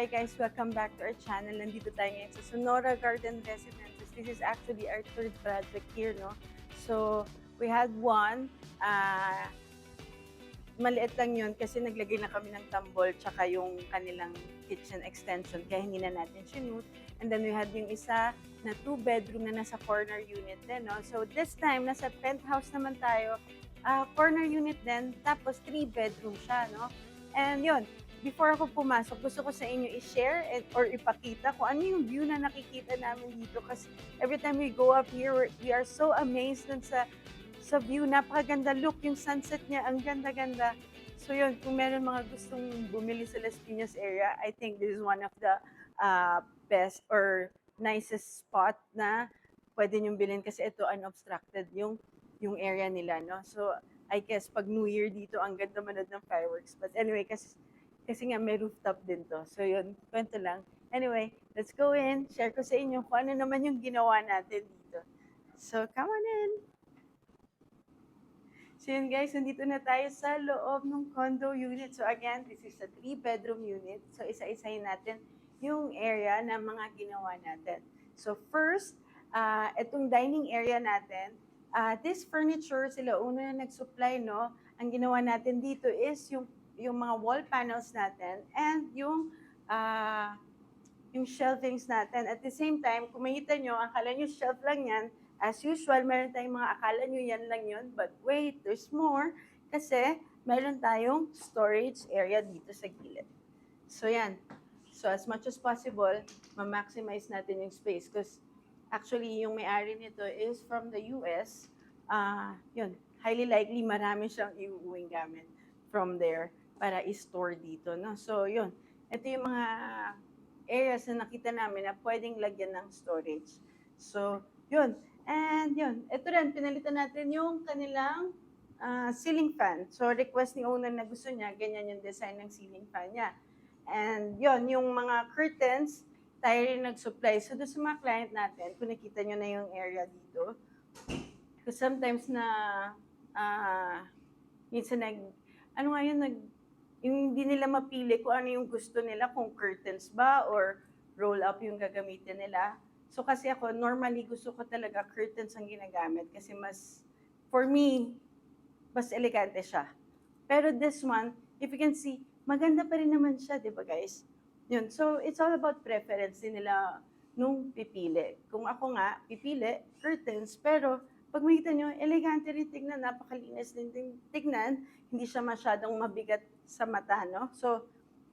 hi guys, welcome back to our channel. Nandito tayo ngayon sa Sonora Garden Residences. This is actually our third project here, no? So, we had one, maliit lang yun kasi naglagay na kami ng tambol tsaka yung kanilang kitchen extension kaya hindi na natin sinute. And then we had yung isa na 2-bedroom na nasa corner unit din, no? So, this time, nasa penthouse naman tayo, corner unit din, tapos 3-bedroom siya, no? And yun, before ako pumasok, gusto ko sa inyo i-share or ipakita kung ano yung view na nakikita namin dito. Kasi every time we go up here, we are so amazed dun sa view. Napakaganda. Look, yung sunset niya, ang ganda-ganda. So yun, kung meron mga gustong bumili sa Las Piñas area, I think this is one of the best or nicest spot na pwede niyong bilhin kasi ito unobstructed yung area nila, no? So, I guess pag New Year dito, ang ganda manood ng fireworks. But anyway, kasi nga may rooftop din to. So yun, kwento lang. Anyway, let's go in. Share ko sa inyo kung ano naman yung ginawa natin dito. So, come on in. So yun guys, nandito na tayo sa loob ng condo unit. So again, this is a 3-bedroom unit. So isa-isahin natin yung area na mga ginawa natin. So first, itong dining area natin, this furniture, sila una na nag-supply, no? Ang ginawa natin dito is yung mga wall panels natin and yung shelvings natin. At the same time, kung makita nyo, akala nyo shelf lang yan. As usual, meron tayong mga akala nyo yan lang yun. But wait, there's more. Kasi meron tayong storage area dito sa gilid. So yan. So as much as possible, ma-maximize natin yung space. Because actually, yung may-ari nito is from the US. Yun, highly likely marami siyang iuuwing gamit from there para i-store dito, no? So, yun. Ito yung mga areas na nakita namin na pwedeng lagyan ng storage. So, yun. And yun. Ito rin, pinalitan natin yung kanilang ceiling fan. So, request ni owner na gusto niya, ganyan yung design ng ceiling fan niya. And yun, yung mga curtains, tayo rin nag-supply. So, doon sa mga client natin, kung nakita nyo na yung area dito, because sometimes na, minsan ano nga yun, yung hindi nila mapili kung ano yung gusto nila, kung curtains ba or roll up yung gagamitin nila. So kasi ako, normally gusto ko talaga curtains ang ginagamit kasi for me, mas elegante siya. Pero this one, if you can see, maganda pa rin naman siya, di ba guys? Yun. So it's all about preference din nila nung pipili. Kung ako nga, pipili, curtains, pero pag makita nyo, elegante rin tignan, napakalinis din tignan, hindi siya masyadong mabigat sa mata, no? So,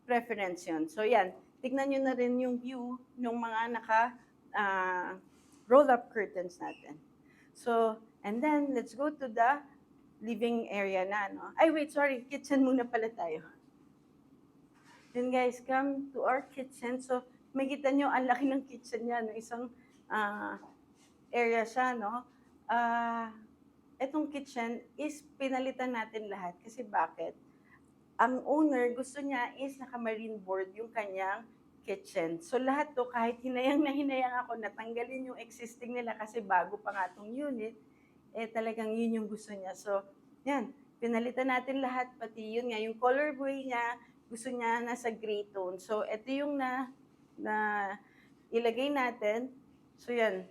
preference yun. So, yan. Tignan nyo na rin yung view ng mga roll-up curtains natin. So, and then, let's go to the living area na, no? Ay, wait, sorry. Kitchen muna pala tayo. Then, guys, come to our kitchen. So, makita nyo, ang laki ng kitchen niya, no? Isang area siya, no? Itong kitchen is pinalitan natin lahat. Kasi bakit? Ang owner, gusto niya is naka-marine board yung kanyang kitchen. So lahat to, kahit hinayang na hinayang ako, natanggalin yung existing nila kasi bago pa nga itong unit, talagang yun yung gusto niya. So, yan, pinalitan natin lahat, pati yun nga, yung colorway niya, gusto niya nasa gray tone. So, ito yung na ilagay natin. So, yan.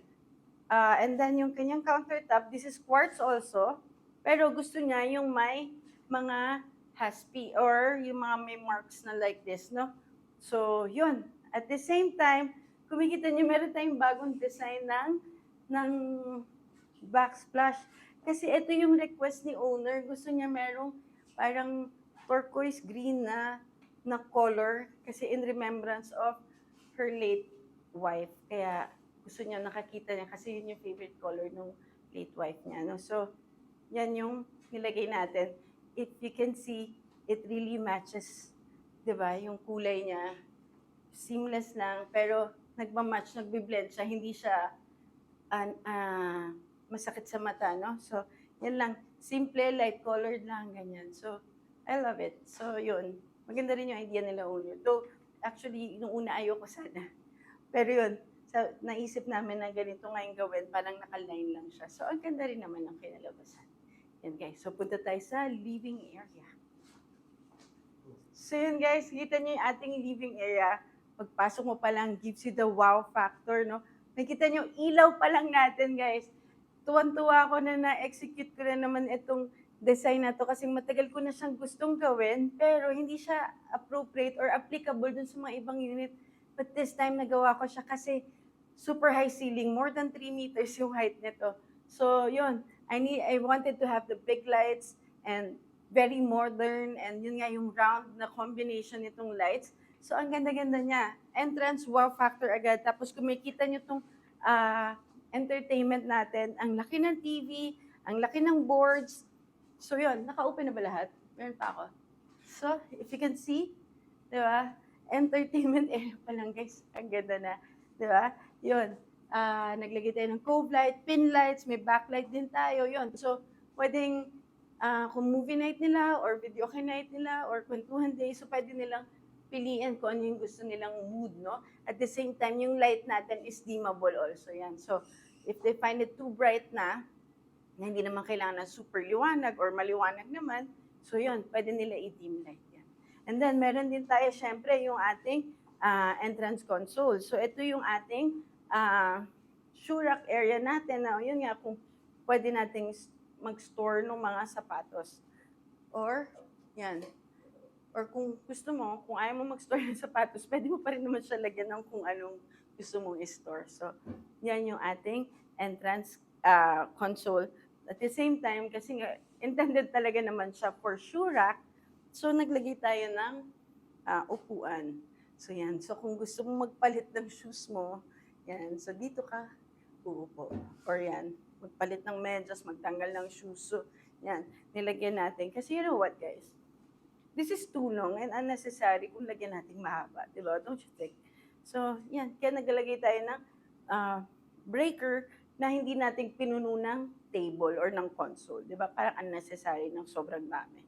And then yung kanyang countertop, this is quartz also, pero gusto niya yung may mga haspi or yung mga may marks na like this, no? So, yun. At the same time, kumikita niyo meron tayong bagong design ng backsplash. Kasi ito yung request ni owner. Gusto niya merong parang turquoise green na color kasi in remembrance of her late wife. Kaya gusto niya nakakita niya kasi yun yung favorite color ng late wife niya. No? So, yan yung nilagay natin. If you can see, it really matches, di ba? Yung kulay niya, seamless lang, pero nagmamatch, nagbi-blend siya, hindi siya masakit sa mata, no? So, yan lang. Simple, light colored lang, ganyan. So, I love it. So, yun. Maganda rin yung idea nila owner. Though, actually, nung una ayoko sana. Pero yun, naisip namin na ganito ngayon gawin, parang nakaline lang siya. So, ang ganda rin naman ng kinalabasan. Yan guys. So, punta tayo sa living area. So, yun guys, kita niyo yung ating living area. pagpasok mo pa lang gives you the wow factor, no? Nakita nyo, ilaw pa lang natin, guys. Tuwan-tuwa ako na na-execute ko na naman itong design na to kasi matagal ko na siyang gustong gawin, pero hindi siya appropriate or applicable dun sa mga ibang unit. But this time, nagawa ko siya kasi super high ceiling, more than 3 meters yung height nito. So, yun, I wanted to have the big lights and very modern, and yun nga yung round na combination nitong lights. So, ang ganda-ganda niya. Entrance, wow factor agad. Tapos, kung makita nyo itong entertainment natin, ang laki ng TV, ang laki ng boards. So, yun, naka-open na ba lahat? Meron pa ako. So, if you can see, di ba? Entertainment area pa lang, guys. Ang ganda na. Di ba? Yun. Naglagay tayo ng cove light, pin lights, may backlight din tayo. Yun. So, pwedeng kung movie night nila or video night nila or kwentuhan day, so pwede nilang piliin kung ano yung gusto nilang mood, no? At the same time, yung light natin is dimmable also, yan. So, if they find it too bright na hindi naman kailangan na super liwanag or maliwanag naman, so yun, pwede nila i-dim light yan. And then, meron din tayo, syempre, yung ating entrance console. So, ito yung ating shoe rack area natin. Now, yun nga, kung pwede nating mag-store ng mga sapatos. Or, yan, or kung gusto mo, kung ayaw mo mag-store ng sapatos, pwede mo pa rin naman siya lagyan ng kung anong gusto mong i-store. So, yan yung ating entrance console. At the same time, kasi nga, intended talaga naman siya for shoe rack, so naglagay tayo ng upuan. So, yan. So, kung gusto mong magpalit ng shoes mo, yan. So, dito ka uupo. Or yan, magpalit ng medyas, magtanggal ng shoes. So, yan, nilagyan natin. Kasi you know what, guys? This is too long and unnecessary kung lagyan natin mahaba, di ba? Don't you think? So, yan. Kaya naglagay tayo ng breaker na hindi natin pinuno ng table or ng console. Di ba? Parang unnecessary ng sobrang dami.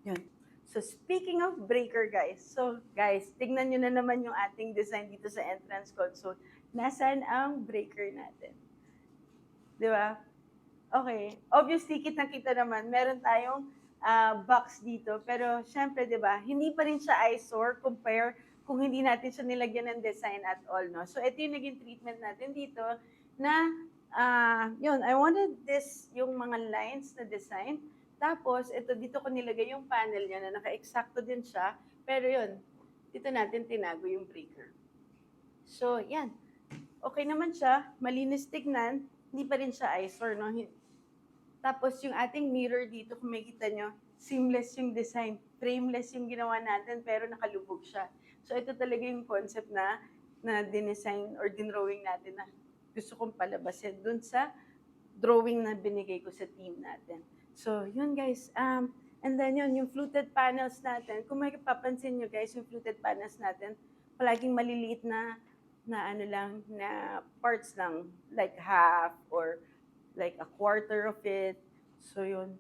Yun. So, speaking of breaker, guys. So, guys, tignan nyo na naman yung ating design dito sa entrance console. Nasaan ang breaker natin? Di ba? Okay. Obviously, kitang-kita naman, meron tayong box dito. Pero, syempre, di ba, hindi pa rin siya eyesore compare kung hindi natin siya nilagyan ng design at all, no? So, ito yung naging treatment natin dito na, yun, I wanted this, yung mga lines na design. Tapos, ito, dito ko nilagay yung panel niya na naka-eksakto din siya. Pero yun, dito natin tinago yung breaker. So, yan. Okay naman siya, malinis tignan, hindi pa rin siya eyesore, no? Tapos yung ating mirror dito, kung makikita nyo, seamless yung design. Frameless yung ginawa natin, pero nakalubog siya. So ito talaga yung concept na dinesign or dinrawing natin na gusto kong palabasin dun sa drawing na binigay ko sa team natin. So yun guys, and then yun, yung fluted panels natin, kung may papansin nyo guys, yung fluted panels natin, palaging maliliit na ano lang, na parts lang, like half or like a quarter of it. So, yun.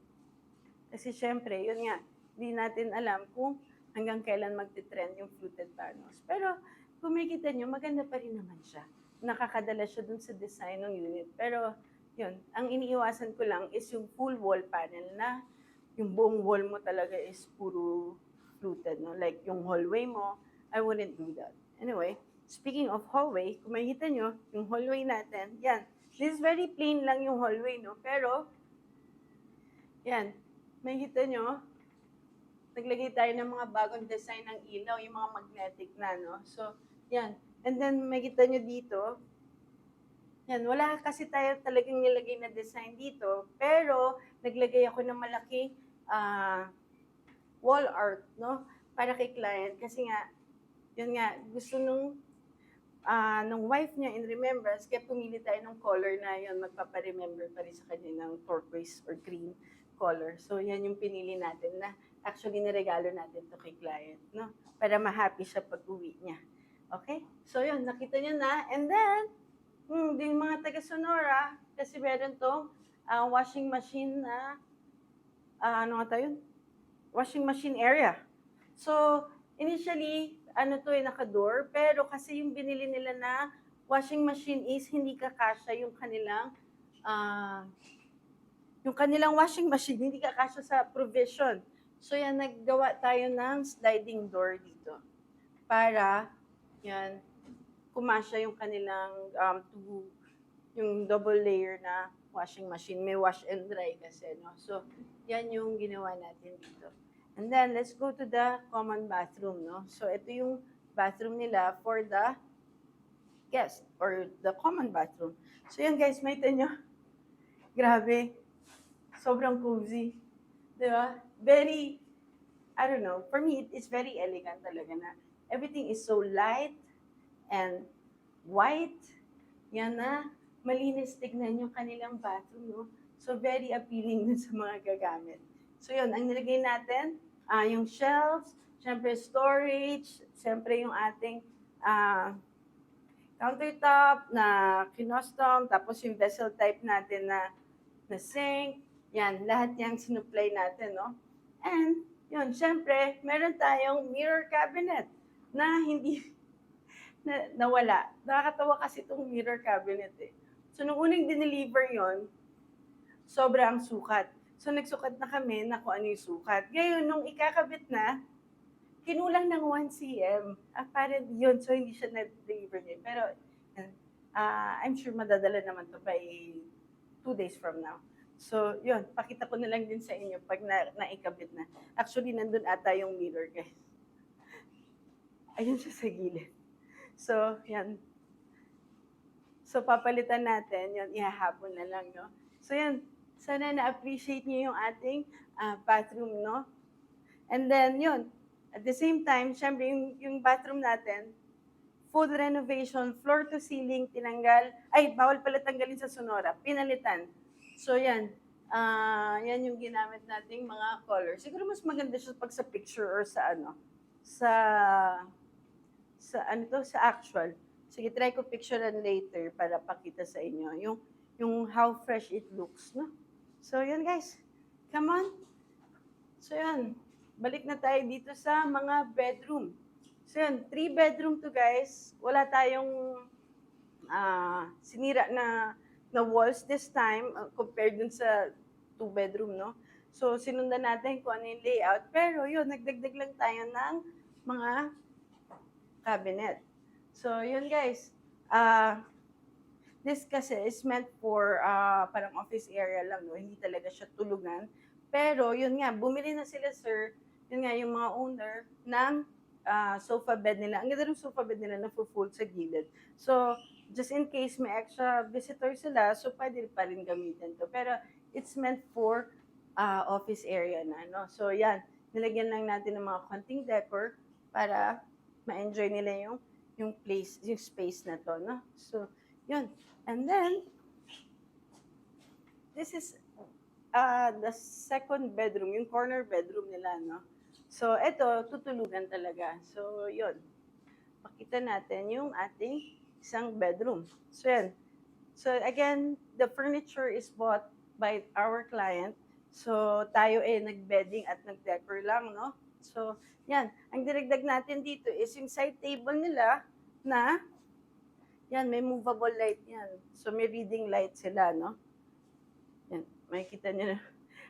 Kasi syempre, yun nga, hindi natin alam kung hanggang kailan magti-trend yung fluted panels. Pero, kung makikita nyo, maganda pa rin naman siya. Nakakadala siya dun sa design ng unit. Pero, yun, ang iniiwasan ko lang is yung full wall panel na yung buong wall mo talaga is puro fluted, no? Like, yung hallway mo, I wouldn't do that. Anyway, speaking of hallway, kung makikita nyo, yung hallway natin, yan, this is very plain lang yung hallway, no? Pero, yan, makikita nyo, naglagay tayo ng mga bagong design ng ilaw, yung mga magnetic na, no? So, yan. And then, makikita nyo dito, yan, wala kasi tayo talagang nilagay na design dito, pero, naglagay ako ng malaking wall art, no? Para kay client, kasi nga, yun nga, gusto nung wife niya in remembrance, kaya pumili tayo ng color na yun, magpaparemember pa rin sa kanya ng turquoise or green color. So, yan yung pinili natin na actually niregalo natin to kay client, no? Para ma-happy siya pag uwi niya. Okay? So, yun, nakita niyo na. And then, din mga taga-Sonora, kasi meron tong washing machine na, ano nga tayo? Washing machine area. So, initially, naka-door, pero kasi yung binili nila na washing machine is hindi kakasya yung kanilang washing machine, hindi kakasya sa provision. So yan, naggawa tayo ng sliding door dito para Yan. Kumasya yung kanilang yung double layer na washing machine. May wash and dry kasi, no? So, yan yung ginawa natin dito. And then, let's go to the common bathroom, no? So, ito yung bathroom nila for the guest or the common bathroom. So, yan guys, may nyo. Grabe. Sobrang cozy. Di ba? Very, I don't know, for me, it's very elegant talaga na everything is so light and white. Yan na, malinis tignan yung kanilang bathroom, no? So, very appealing dun sa mga gagamit. So, yun, ang nilagay natin, yung shelves, syempre storage, syempre yung ating countertop na kinostom, tapos yung vessel type natin na sink, yan, lahat yung sinupply natin, no? And, yun, syempre, meron tayong mirror cabinet na hindi nawala. Nakakatawa kasi itong mirror cabinet eh. So, nung unang dineliver yon, sobrang sukat. So, nagsukat na kami na kung ano yung sukat. Ngayon, nung ikakabit na, kinulang ng 1 cm. Parang yun, so hindi siya na-deliver niya. Pero, I'm sure madadala naman to by 2 days from now. So, yun, pakita ko na lang din sa inyo pag naikabit na. Actually, nandun ata yung mirror, guys. Ayun siya sa gilid. So, yan. So, papalitan natin, yun, ihahapon na lang, no? So, yan, sana na-appreciate niyo yung ating bathroom, no? And then, yun, at the same time, syempre, yung bathroom natin, full renovation, floor to ceiling, tinanggal. Ay, bawal pala tanggalin sa Sonora. Pinalitan. So, yan. Yan yung ginamit nating mga colors. Siguro mas maganda siya pag sa picture or sa ano, sa actual. Sige, try ko picturean later para pakita sa inyo yung how fresh it looks, no? So, yun guys. Come on. So, yun. Balik na tayo dito sa mga bedroom. So, yun. 3 bedroom to guys. Wala tayong sinira na walls this time compared dun sa 2 bedroom, no? So, sinundan natin kung ano yung layout. Pero, yun, nagdagdag lang tayo ng mga cabinet. So, yun guys. This kasi is meant for parang office area lang, no? Hindi talaga siya tulugan. Pero, yun nga, bumili na sila, sir. Yun nga, yung mga owner ng sofa bed nila. Ang ganda ng sofa bed nila na full sa gilid. So, just in case may extra visitor sila, so pwede pa rin gamitin to. Pero, it's meant for office area na, no? So, yan. Nilagyan lang natin ng mga konting decor para ma-enjoy nila yung place, yung space na to, no? So, yun. And then, this is the second bedroom, yung corner bedroom nila, no? So, ito, tutulugan talaga. So, yun. Pakita natin yung ating isang bedroom. So, yan. So, again, the furniture is bought by our client. So, tayo nag-bedding at nag-decor lang, no? So, yan. Ang dinagdag natin dito is yung side table nila na yan, may movable light yan. So, may reading light sila, no? Yan, makikita nyo na.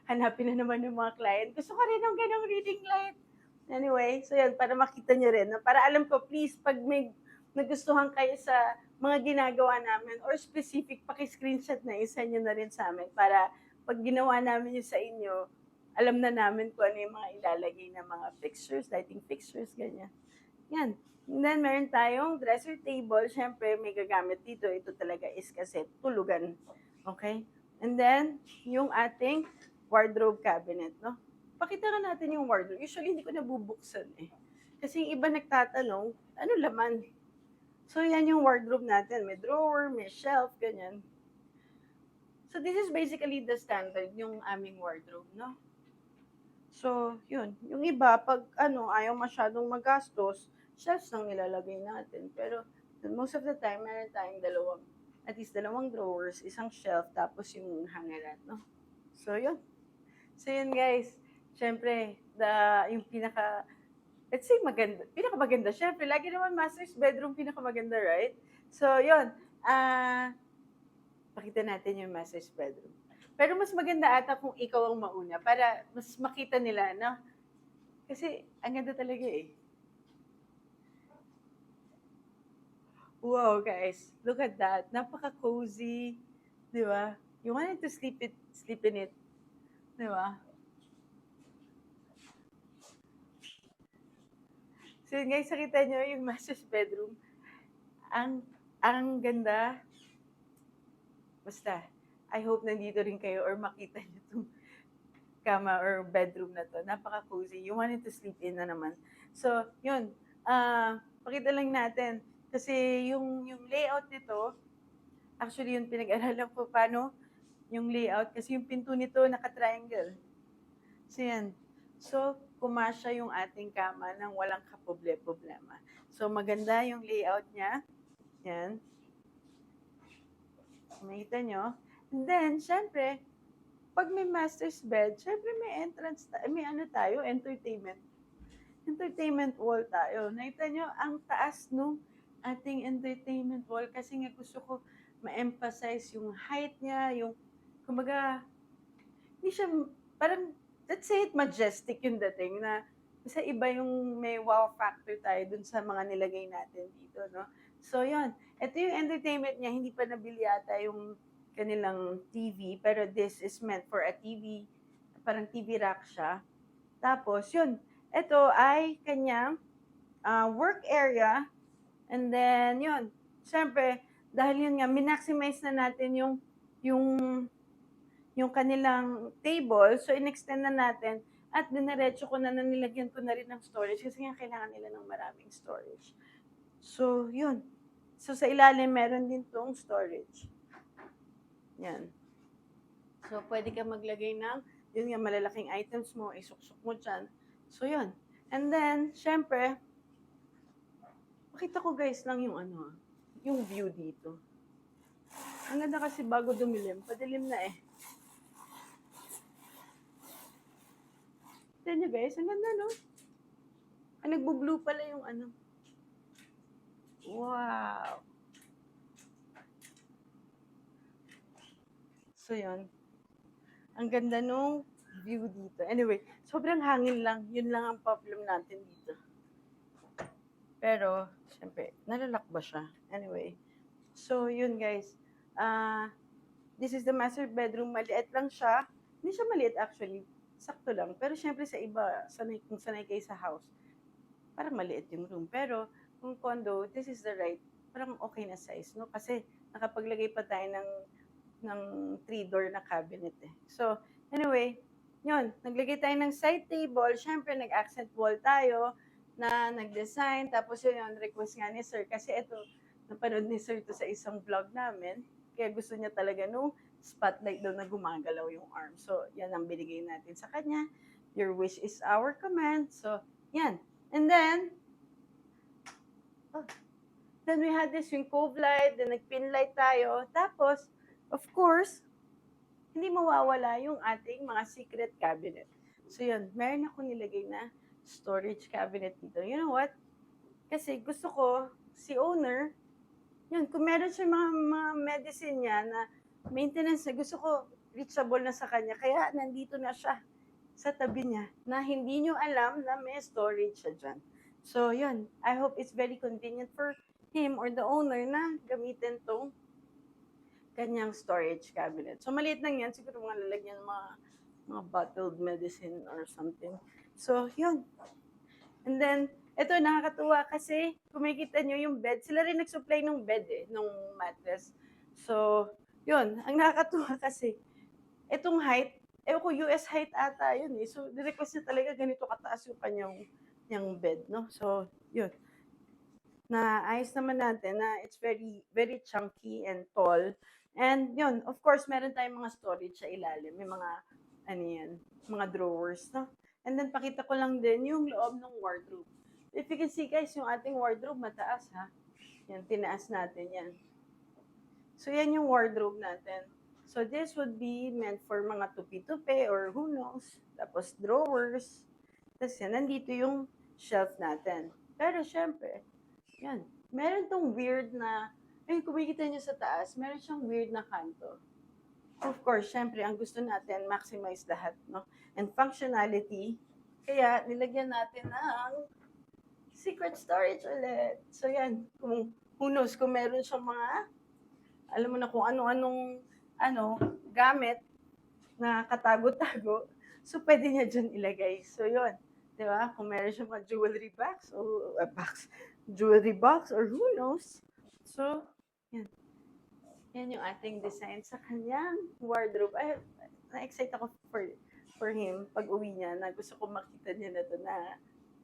Hanapin na naman yung mga client. Gusto ko rin ng ganong reading light. Anyway, so yan, para makita nyo rin. No? Para alam ko, please, pag may nagustuhan kayo sa mga ginagawa namin or specific, paki-screenshot na isa nyo na rin sa amin para pag ginawa namin yung sa inyo, alam na namin kung ano yung mga ilalagay na mga fixtures, lighting fixtures, ganyan. Yan. And then, meron tayong dresser table. Siyempre, may gagamit dito. Ito talaga is kasi tulugan. Okay? And then, yung ating wardrobe cabinet, no? Pakita nga natin yung wardrobe. Usually, hindi ko nabubuksan eh. Kasi yung iba nagtatanong, ano laman? So, yan yung wardrobe natin. May drawer, may shelf, ganyan. So, this is basically the standard, yung aming wardrobe, no? So, yun. Yung iba, pag ayaw masyadong magastos, shelves lang nilalagay natin. Pero, most of the time, meron tayong at least dalawang drawers, isang shelf, tapos yung hangeran, no? So, yun. So, yun guys. Siyempre, yung let's say pinakamaganda. Siyempre, lagi naman master's bedroom pinakamaganda, right? So, yun. Pakita natin yung master's bedroom. Pero mas maganda ata kung ikaw ang mauna para mas makita nila, no? Kasi ang ganda talaga eh. Wow, guys, look at that. Napaka-cozy, 'di ba? You wanted to sleep in it, 'di ba? So yun guys, nakita niyo yung master's bedroom. Ang ang ganda. Basta, I hope nandito rin kayo or makita niyo 'tong kama or bedroom na 'to. Napaka-cozy. You wanted to sleep in na naman. So, yun, pakita lang natin kasi yung layout nito, actually yung pinag-aralan ko paano yung layout kasi yung pinto nito naka-triangle. So, yan. So, kumasya yung ating kama nang walang kaproble-problema. So, maganda yung layout niya. Yan. Makita nyo. And then, syempre, pag may master's bed, syempre may entrance, may ano tayo, entertainment. Entertainment wall tayo. Nakita nyo, ang taas nung ating entertainment wall kasi nga gusto ko ma-emphasize yung height niya, yung, kumbaga, hindi siya, parang, let's say it majestic yung dating na sa iba yung may wow factor tayo dun sa mga nilagay natin dito, no? So, yun. Ito yung entertainment niya, hindi pa nabili yata yung kanilang TV, pero this is meant for a TV, parang TV rack siya. Tapos, yun, ito ay kanyang work area, and then, yun, syempre, dahil yun nga, minaximize na natin yung yung kanilang table. So, in-extend na natin at diniretso ko na nilagyan ko na rin ng storage kasi nga kailangan nila ng maraming storage. So, yun. So, sa ilalim, meron din tong storage. Yan. So, pwede ka maglagay ng, yun nga, malalaking items mo, isuksok mo dyan. So, yun. And then, syempre, makita ko guys lang yung ano, yung view dito. Ang ganda kasi bago dumilim, padilim na eh. Tignan nyo guys, ang ganda no? Nagbo-blue pala yung ano. Wow! So yun. Ang ganda nung view dito. Anyway, sobrang hangin lang. Yun lang ang problem natin dito. Pero, syempre, nalalak ba siya? Anyway. So, yun guys. This is the master bedroom. Maliit lang siya. Hindi siya maliit actually. Sakto lang. Pero syempre sa iba, kung sanay kayo sa house, parang maliit yung room. Pero kung condo, this is the right, parang okay na size, no? Kasi nakapaglagay pa tayo ng 3-door na cabinet eh. So, anyway, yun, naglagay tayo ng side table. Syempre, nag-accent wall tayo na nag-design. Tapos yun, request nga ni Sir. Kasi ito, napanood ni Sir to sa isang vlog namin. Kaya gusto niya talaga nung spotlight daw na gumagalaw yung arm. So, yan ang binigay natin sa kanya. Your wish is our command. So, yan. And then we had this yung cove light, then nag-pin light tayo. Tapos, of course, hindi mawawala yung ating mga secret cabinet. So, yun. Meron ako nilagay na storage cabinet dito. You know what? Kasi gusto ko, si owner, yun, kung meron siya mga medicine niya na maintenance na gusto ko, reachable na sa kanya. Kaya nandito na siya sa tabi niya na hindi nyo alam na may storage siya dyan. So, yun. I hope it's very convenient for him or the owner na gamitin tong kanyang storage cabinet. So, maliit lang yan. Siguro mga lalagyan mga bottled medicine or something. So, yun. And then, ito, nakakatuwa kasi kung makikita nyo yung bed, sila rin nag-supply ng bed eh, nung mattress. So, yun, ang nakakatuwa kasi, itong height, ko US height ata yun eh. So, nirequest niya talaga ganito kataas yung kanyang bed, no? So, yun. Naayos naman natin na it's very, very chunky and tall. And yun, of course, meron tayong mga storage sa ilalim. May mga, ano yan, mga drawers, no? And then, pakita ko lang din yung loob ng wardrobe. If you can see guys, yung ating wardrobe mataas ha. Yan, tinaas natin yan. So yan yung wardrobe natin. So this would be meant for mga tupi-tupi or who knows. Tapos drawers. Tapos yan, nandito yung shelf natin. Pero syempre, yan. Meron tong weird na, ayun, kumikita nyo sa taas, meron siyang weird na kanto. Of course, syempre, ang gusto natin, maximize lahat, no? And functionality. Kaya, nilagyan natin ng secret storage ulit. So yan, kung who knows kung meron siyang mga, alam mo na kung ano-anong gamit na katago-tago, so pwede niya dyan ilagay. So yun, di ba? Kung meron siyang mga jewelry box o jewelry box or who knows. So, yan. Yan yung ating design sa kanyang wardrobe. Ay, na-excite ako for him pag uwi niya na gusto ko makita niya na to na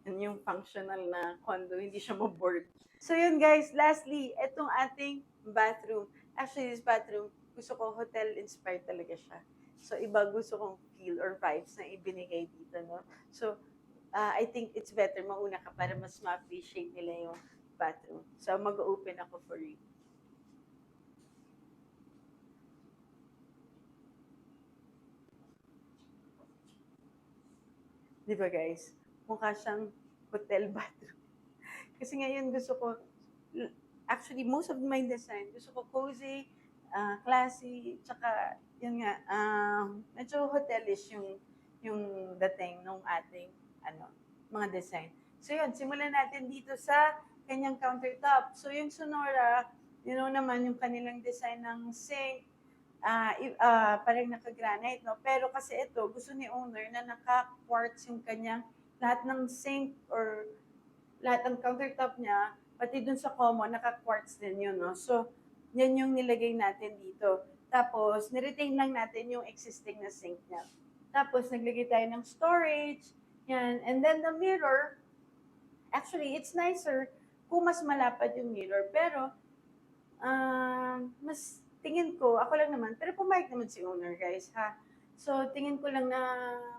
yun yung functional na condo, hindi siya ma-board. So yun guys, lastly, itong ating bathroom. Actually, this bathroom, gusto ko hotel-inspired talaga siya. So iba gusto kong feel or vibes na ibinigay dito, no? So, I think it's better mauna ka para mas ma-appreciate nila yung bathroom. So mag-open ako for you. Di ba guys? Mukha siyang hotel bathroom. Kasi ngayon gusto ko, actually most of my design, gusto ko cozy, classy, tsaka yun nga, medyo hotelish yung dating ng ating mga design. So yun, simulan natin dito sa kanyang countertop. So yung Sonora, naman yung kanilang design ng sink, parang naka-granite, no? Pero kasi ito, gusto ni owner na naka-quartz yung kanyang lahat ng sink or lahat ng countertop niya, pati dun sa common, naka-quartz din yun, no? So, yan yung nilagay natin dito. Tapos, niretain lang natin yung existing na sink niya. Tapos, naglagay tayo ng storage, yan. And then, the mirror, actually, it's nicer kung mas malapad yung mirror. Pero, mas tingin ko, ako lang naman, pero pumayag naman si owner, guys, ha? So, tingin ko lang na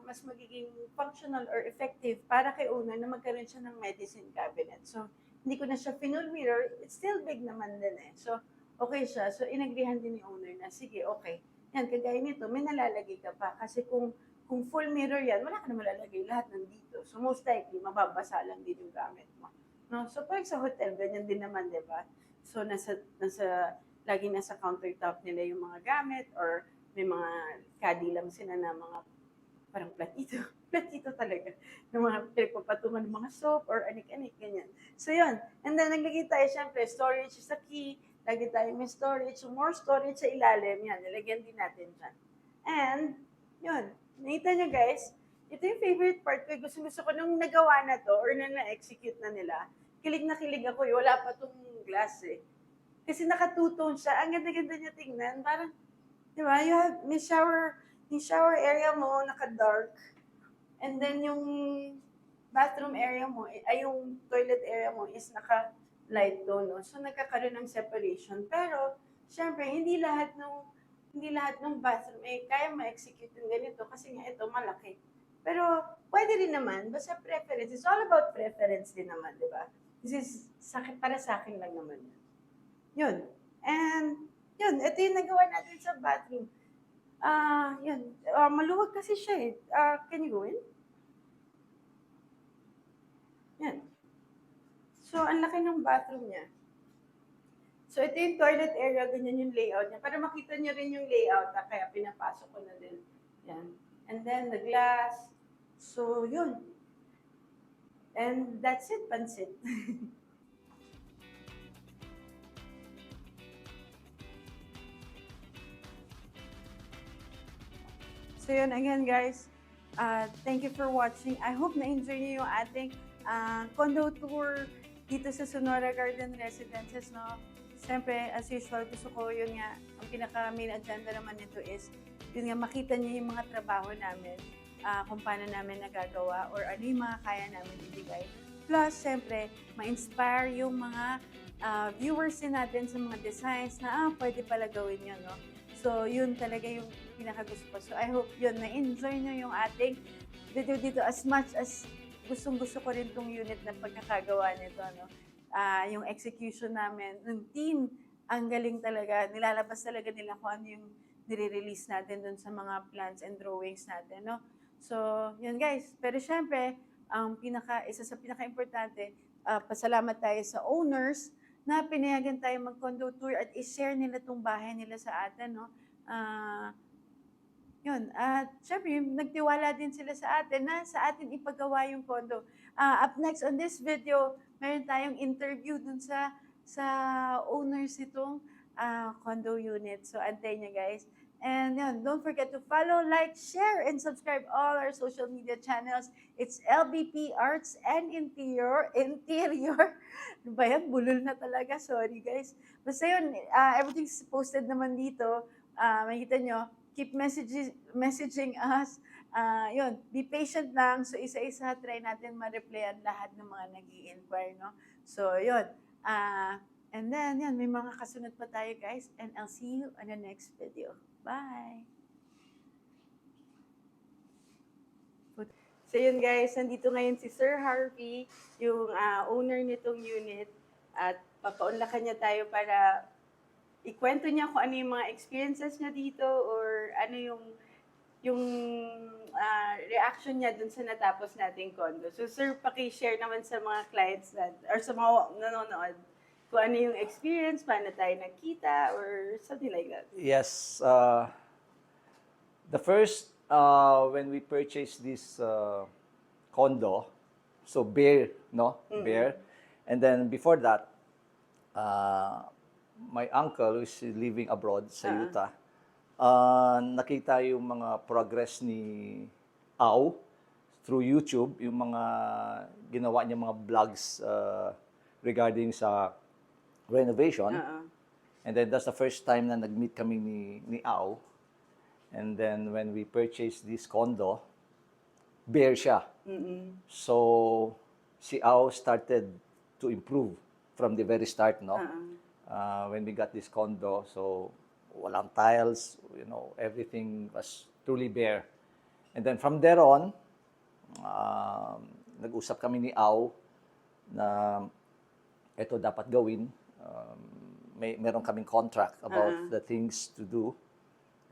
mas magiging functional or effective para kay owner na magkaroon siya ng medicine cabinet. So, hindi ko na siya pinul mirror. It's still big naman din eh. So, okay siya. So, inagrihan din ni owner na, sige, okay. Yan, kagaya nito, may nalalagay ka pa. Kasi kung full mirror yan, wala ka na malalagay lahat nandito. So, most likely, mababasa lang din yung gamit mo. No? So, pag sa hotel, ganyan din naman, di ba? So, laging nasa countertop nila yung mga gamit or may mga caddy lang sila na mga parang platito. Platito talaga. Yung mga pinagpapatungan ng mga soap or anik-anik, ganyan. So, yun. And then, naglagay tayo, syempre, storage sa key. Lagi tayo may storage. So, more storage sa ilalim. Yan, nilagyan din natin dyan. And, yun. Nakita nyo, guys, ito yung favorite part ko. Gusto ko nung nagawa na to or na-execute na nila. Kilig na kilig ako. Wala pa tong glass eh. Kasi naka-two-tone siya. Ang ganda-ganda niya tingnan. Parang, di ba, may shower area mo, naka-dark. And then yung bathroom area mo, ay yung toilet area mo is naka-light tone, no? So, nagkakaroon ng separation. Pero, syempre, hindi lahat ng bathroom kaya ma-execute yung ganito kasi nga ito malaki. Pero, pwede rin naman, basta preference. It's all about preference din naman, di ba? This is, para sa akin lang naman yun. Yun. And, yun, ito yung nagawa natin sa bathroom. Yun. Maluwag kasi siya eh. Can you go in? Yan. So, ang laki ng bathroom niya. So, ito yung toilet area, ganyan yung layout niya. Para makita niyo rin yung layout, kaya pinapasok ko na din. Yan. And then, the glass. So, yun. And that's it, pansit. So yun, again guys, thank you for watching. I hope na-enjoy niyo yung ating condo tour dito sa Sonora Garden Residences, no? Siyempre, as usual, gusto ko yun nga, ang pinaka-main agenda naman nito is, yun nga, makita niyo yung mga trabaho namin, kung paano namin nagagawa, or ano yung mga kaya namin ibigay. Plus, siyempre, ma-inspire yung mga viewers natin sa mga designs na, pwede pala gawin yun, no? So, yun talaga yung pinakagusto ko. So, I hope yun, na-enjoy nyo yung ating video dito as much as gustong-gusto ko rin tong unit na pagkakagawa nito. No? Yung execution namin, ng team, ang galing talaga. Nilalabas talaga nila kung ano yung nire-release natin dun sa mga plans and drawings natin. No? So, yun guys. Pero syempre, isa sa pinaka-importante, pasalamat tayo sa owners na pinayagan tayo mag-condo tour at i-share nila itong bahay nila sa atin, no? Yun. At syempre, nagtiwala din sila sa atin na sa atin ipagawa yung condo. Up next on this video, meron tayong interview dun sa sa owners nitong condo unit. So, antayin nyo guys. And yun, don't forget to follow, like, share, and subscribe all our social media channels. It's LBP Arts and Interior. Ano ba yan? Bulol na talaga. Sorry guys. Basta yun, everything's posted naman dito. Makikita nyo, keep messaging us. Yun, be patient lang. So, isa-isa, try natin ma-replyan lahat ng mga nag-i-inquire, no? So, yun. And then, yan, may mga kasunod pa tayo, guys. And I'll see you on the next video. Bye! So, yun, guys. Nandito ngayon si Sir Harvey, yung owner nitong unit. At papaunlakan niya tayo para ikwento niya kung ano yung mga experiences niya dito or ano yung reaction niya dun sa natapos nating condo. So, sir, paki-share naman sa mga clients natin or sa mga nanonood kung ano yung experience, paano tayo nakita, or something like that. Yes. The first, when we purchased this condo, so Bear, no? Bear. And then before that, my uncle who is living abroad sa Utah, nakita yung mga progress ni Au through YouTube, yung mga ginawa niya mga vlogs regarding sa renovation. And then that's the first time na nag-meet kami ni Au. And then when we purchased this condo, Bear siya. So si Au started to improve from the very start, no? When we got this condo, so walang tiles, you know, everything was truly bare. And then from there on, nag-usap kami ni Au na ito dapat gawin. Meron kaming contract about the things to do.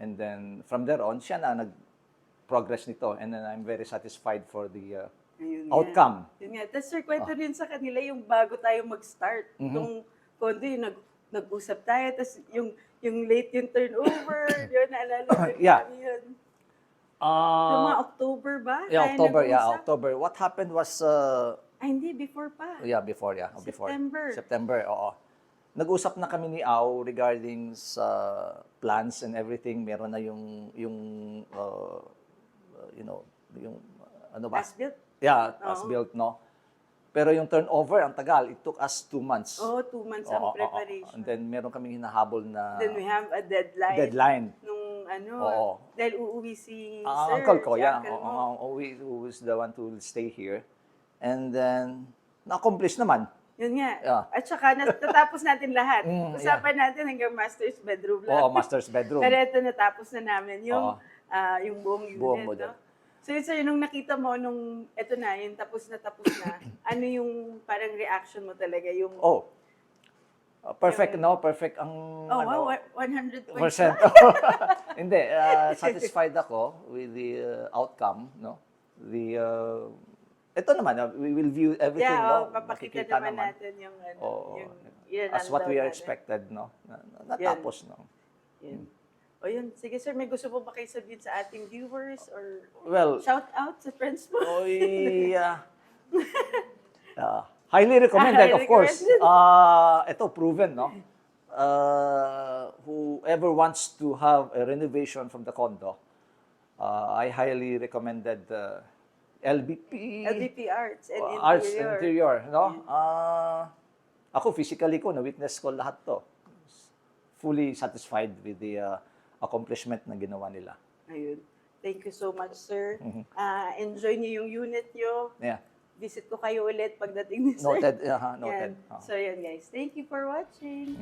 And then from there on, siya na nag-progress nito. And then I'm very satisfied for the outcome. Yun nga. Tapos sir, kwento rin sa kanila yung bago tayo mag-start. Itong condo, yung nag-usap tayo. Tapos yung late yung turnover, yun, naalala ko yun. Yung mga October ba? Yeah, tayo October. nag-usap? Yeah, October. What happened was... hindi, before pa. Yeah, before, yeah. September. Before. September, oo. Nag-usap na kami ni Au regarding sa plans and everything. Meron na yung you know, yung ano ba? As-built? Yeah, as-built, no? Pero yung turnover, ang tagal. It took us 2 months. 2 months ang preparation. And then meron kaming hinahabol na Then we have a deadline. deadline. Nung Oo. dahil uuwi si Ang sir. uncle ko, si yeah. uncle mo. Who is the one to stay here. And then, na-accomplish naman. Yun nga. Yeah. At saka natapos natin lahat. Mm, Usapan natin hanggang master's bedroom lang. Oo, master's bedroom. Pero ito natapos na namin yung yung buong unit. Buong model. No? So yun sir, nung nakita mo, nung ito na, yung tapos na, ano yung parang reaction mo talaga? Yung, Perfect, no? Perfect ang... wow, 100 points percent. ba? Hindi, satisfied ako with the outcome, no? Ito naman, we will view everything, no? Papakita Makikita naman natin yung, as what we are expected, no? Natapos, no? Yan. O yun, sige sir, may gusto po ba kayo sabihin sa ating viewers or Well, shout out sa friends mo? Highly recommended, Highly of course. recommended. Ito, proven, no? Whoever wants to have a renovation from the condo, I highly recommended LBP Arts and Interior. Arts and Interior, no? Ako, physically ko, na-witness ko lahat to. Fully satisfied with the accomplishment na ginawa nila. Ayun. Thank you so much, sir. Enjoy niyo yung unit niyo. Yeah. Visit ko kayo ulit pagdating ni sir. Noted. Noted. Yan. So, yan guys. Thank you for watching.